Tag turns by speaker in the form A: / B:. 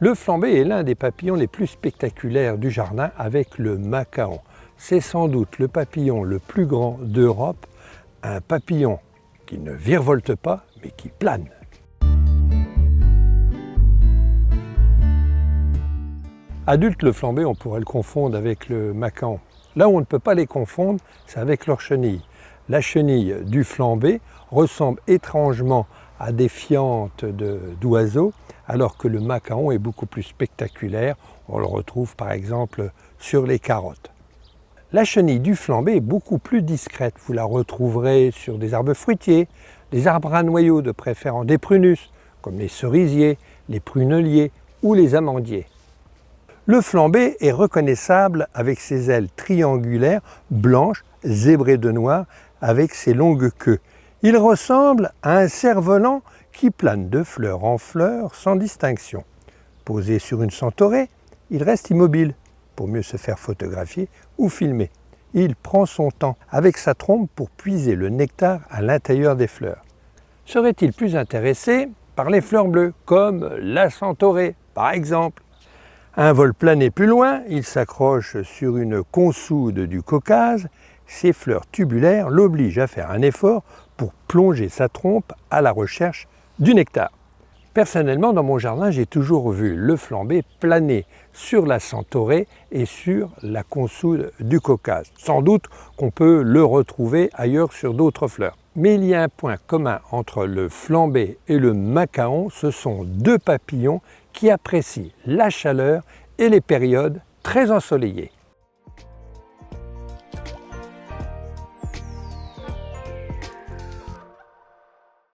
A: Le flambé est l'un des papillons les plus spectaculaires du jardin avec le macaon. C'est sans doute le papillon le plus grand d'Europe, un papillon qui ne virevolte pas mais qui plane. Adulte, le flambé, on pourrait le confondre avec le macaon. Là où on ne peut pas les confondre, c'est avec leur chenille. La chenille du flambé ressemble étrangement à des fientes d'oiseaux, alors que le macaon est beaucoup plus spectaculaire. On le retrouve par exemple sur les carottes. La chenille du flambé est beaucoup plus discrète. Vous la retrouverez sur des arbres fruitiers, des arbres à noyaux de préférence, des prunus, comme les cerisiers, les pruneliers ou les amandiers. Le flambé est reconnaissable avec ses ailes triangulaires, blanches, zébrées de noir, avec ses longues queues. Il ressemble à un cerf-volant qui plane de fleur en fleur sans distinction. Posé sur une centaurée, il reste immobile pour mieux se faire photographier ou filmer. Il prend son temps avec sa trompe pour puiser le nectar à l'intérieur des fleurs. Serait-il plus intéressé par les fleurs bleues, comme la centaurée par exemple? Un vol plané plus loin, il s'accroche sur une consoude du Caucase. Ses fleurs tubulaires l'obligent à faire un effort pour plonger sa trompe à la recherche du nectar. Personnellement, dans mon jardin, j'ai toujours vu le flambé planer sur la centaurée et sur la consoude du Caucase. Sans doute qu'on peut le retrouver ailleurs sur d'autres fleurs. Mais il y a un point commun entre le flambé et le macaon, ce sont deux papillons qui apprécient la chaleur et les périodes très ensoleillées.